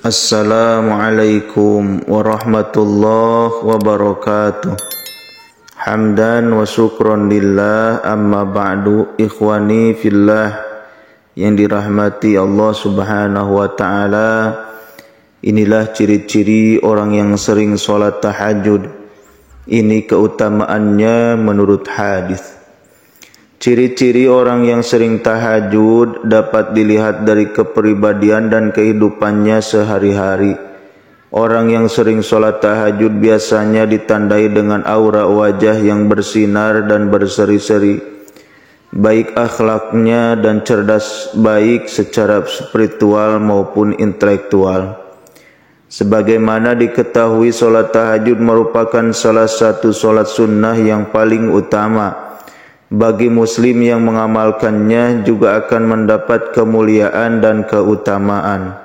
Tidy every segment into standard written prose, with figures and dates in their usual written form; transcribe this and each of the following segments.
Assalamualaikum warahmatullahi wabarakatuh. Hamdan wa syukron lillah, amma ba'du. Ikhwani fillah yang dirahmati Allah subhanahu wa ta'ala, inilah ciri-ciri orang yang sering sholat tahajud. Ini keutamaannya menurut hadis. Ciri-ciri orang yang sering tahajud dapat dilihat dari kepribadian dan kehidupannya sehari-hari. Orang yang sering sholat tahajud biasanya ditandai dengan aura wajah yang bersinar dan berseri-seri, baik akhlaknya dan cerdas, baik secara spiritual maupun intelektual. Sebagaimana diketahui, sholat tahajud merupakan salah satu sholat sunnah yang paling utama. Bagi muslim yang mengamalkannya juga akan mendapat kemuliaan dan keutamaan.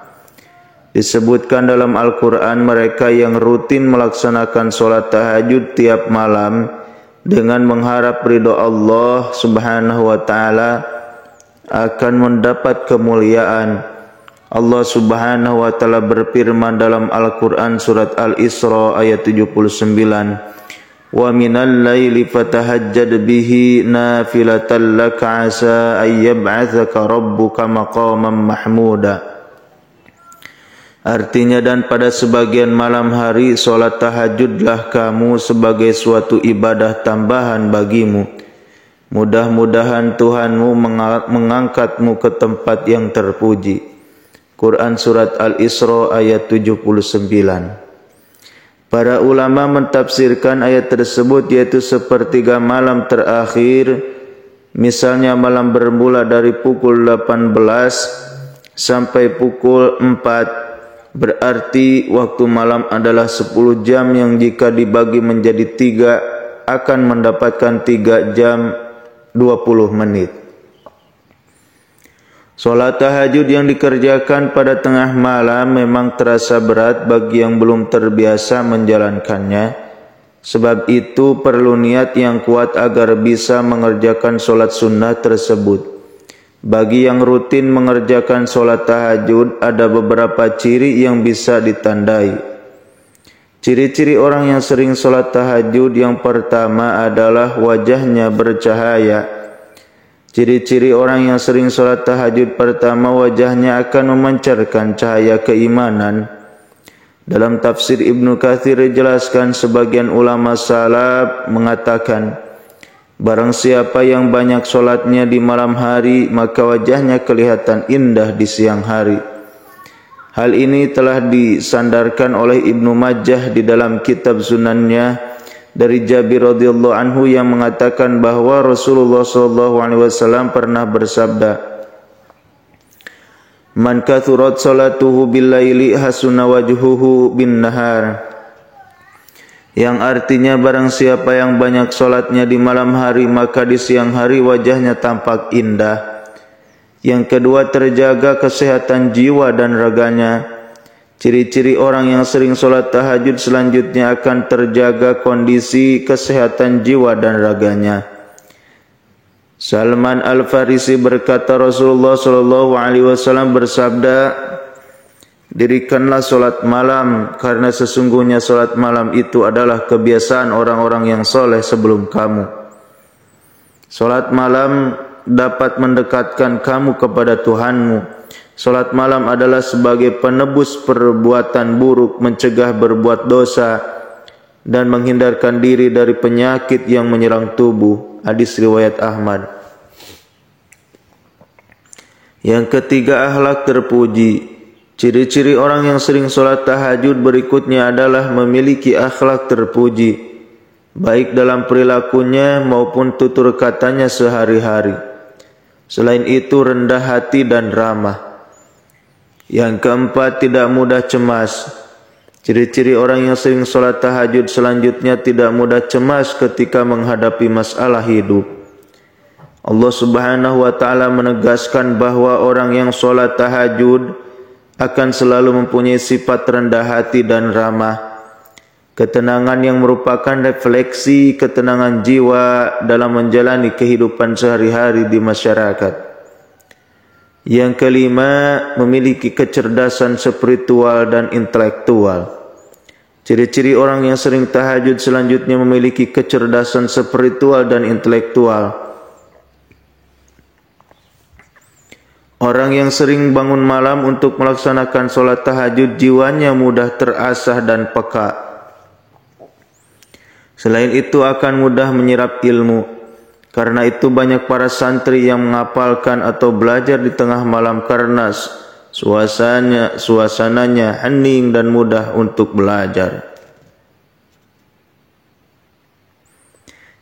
Disebutkan dalam Al-Quran, mereka yang rutin melaksanakan sholat tahajud tiap malam dengan mengharap ridho Allah subhanahu wa ta'ala akan mendapat kemuliaan. Allah subhanahu wa ta'ala berfirman dalam Al-Quran surat Al-Isra ayat 79, wa minal laili fatahajjad bihi nafilatan laka asa an yab'atsaka rabbuka maqaman mahmuda. Artinya, dan pada sebagian malam hari solat tahajudlah kamu sebagai suatu ibadah tambahan bagimu. Mudah-mudahan Tuhanmu mengangkatmu ke tempat yang terpuji. Quran surat Al-Isra ayat 79. Para ulama mentafsirkan ayat tersebut yaitu sepertiga malam terakhir, misalnya malam bermula dari pukul 18 sampai pukul 4, berarti waktu malam adalah 10 jam yang jika dibagi menjadi 3 akan mendapatkan 3 jam 20 menit. Solat tahajud yang dikerjakan pada tengah malam memang terasa berat bagi yang belum terbiasa menjalankannya. Sebab itu perlu niat yang kuat agar bisa mengerjakan solat sunnah tersebut. Bagi yang rutin mengerjakan solat tahajud, ada beberapa ciri yang bisa ditandai. Ciri-ciri orang yang sering solat tahajud yang pertama adalah wajahnya bercahaya. Ciri-ciri orang yang sering sholat tahajud pertama, wajahnya akan memancarkan cahaya keimanan. Dalam tafsir Ibnu Katsir dijelaskan, sebagian ulama salaf mengatakan, barang siapa yang banyak sholatnya di malam hari, maka wajahnya kelihatan indah di siang hari. Hal ini telah disandarkan oleh Ibnu Majah di dalam kitab sunannya dari Jabir radhiyallahu anhu yang mengatakan bahwa Rasulullah sallallahu alaihi wasallam pernah bersabda, man kathurat salatuhu bil laili hasuna wajhuhu bin nahar, yang artinya barang siapa yang banyak salatnya di malam hari maka di siang hari wajahnya tampak indah. Yang kedua, terjaga kesehatan jiwa dan raganya. Ciri-ciri orang yang sering sholat tahajud selanjutnya akan terjaga kondisi kesehatan jiwa dan raganya. Salman Al-Farisi berkata, Rasulullah SAW bersabda, dirikanlah sholat malam, karena sesungguhnya sholat malam itu adalah kebiasaan orang-orang yang soleh sebelum kamu. Sholat malam dapat mendekatkan kamu kepada Tuhanmu. Salat malam adalah sebagai penebus perbuatan buruk, mencegah berbuat dosa, dan menghindarkan diri dari penyakit yang menyerang tubuh. Hadis riwayat Ahmad. Yang ketiga, akhlak terpuji. Ciri-ciri orang yang sering sholat tahajud berikutnya adalah memiliki akhlak terpuji, baik dalam perilakunya maupun tutur katanya sehari-hari. Selain itu, rendah hati dan ramah. Yang keempat, tidak mudah cemas. Ciri-ciri orang yang sering sholat tahajud selanjutnya tidak mudah cemas ketika menghadapi masalah hidup. Allah subhanahu wa ta'ala menegaskan bahwa orang yang sholat tahajud akan selalu mempunyai sifat rendah hati dan ramah. Ketenangan yang merupakan refleksi ketenangan jiwa dalam menjalani kehidupan sehari-hari di masyarakat. Yang kelima, memiliki kecerdasan spiritual dan intelektual. Ciri-ciri orang yang sering tahajud selanjutnya memiliki kecerdasan spiritual dan intelektual. Orang yang sering bangun malam untuk melaksanakan sholat tahajud, jiwanya mudah terasah dan peka. Selain itu akan mudah menyerap ilmu. Karena itu banyak para santri yang menghafalkan atau belajar di tengah malam karena suasananya hening dan mudah untuk belajar.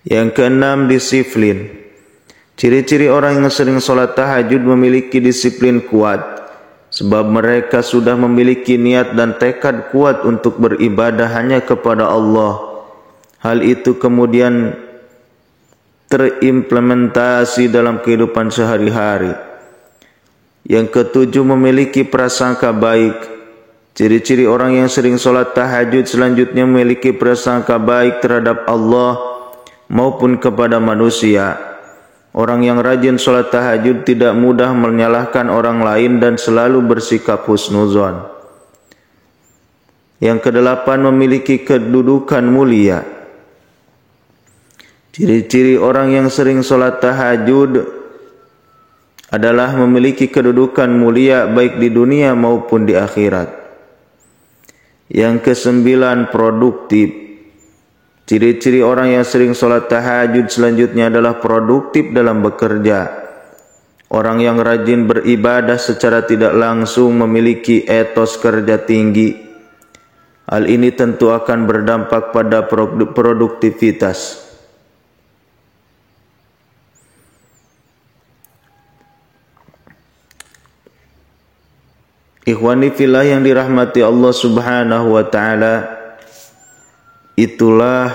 Yang keenam, disiplin. Ciri-ciri orang yang sering sholat tahajud memiliki disiplin kuat, sebab mereka sudah memiliki niat dan tekad kuat untuk beribadah hanya kepada Allah. Hal itu kemudian terimplementasi dalam kehidupan sehari-hari. Yang ketujuh, memiliki prasangka baik. Ciri-ciri orang yang sering sholat tahajud selanjutnya memiliki prasangka baik terhadap Allah maupun kepada manusia. Orang yang rajin sholat tahajud tidak mudah menyalahkan orang lain dan selalu bersikap husnuzon. Yang kedelapan, memiliki kedudukan mulia. Ciri-ciri orang yang sering sholat tahajud adalah memiliki kedudukan mulia baik di dunia maupun di akhirat. Yang kesembilan, produktif. Ciri-ciri orang yang sering sholat tahajud selanjutnya adalah produktif dalam bekerja. Orang yang rajin beribadah secara tidak langsung memiliki etos kerja tinggi. Hal ini tentu akan berdampak pada produktivitas. Ikhwani fillah yang dirahmati Allah Subhanahu wa taala, itulah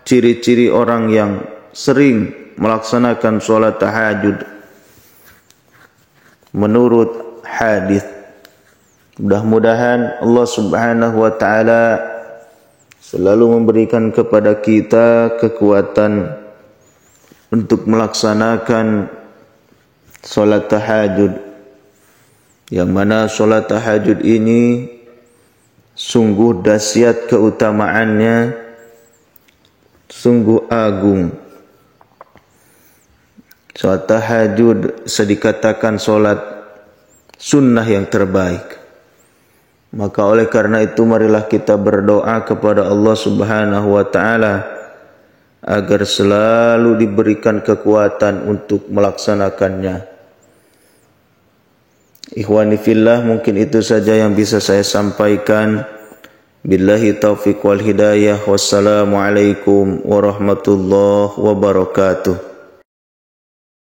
ciri-ciri orang yang sering melaksanakan sholat tahajud menurut hadis. Mudah-mudahan Allah Subhanahu wa taala selalu memberikan kepada kita kekuatan untuk melaksanakan sholat tahajud, yang mana sholat tahajud ini sungguh dahsyat keutamaannya, sungguh agung. Sholat tahajud sedikatakan sholat sunnah yang terbaik. Maka oleh karena itu marilah kita berdoa kepada Allah Subhanahu wa taala agar selalu diberikan kekuatan untuk melaksanakannya. Ikhwani fillah, mungkin itu saja yang bisa saya sampaikan. Billahi taufiq wal hidayah. Wassalamualaikum warahmatullahi wabarakatuh.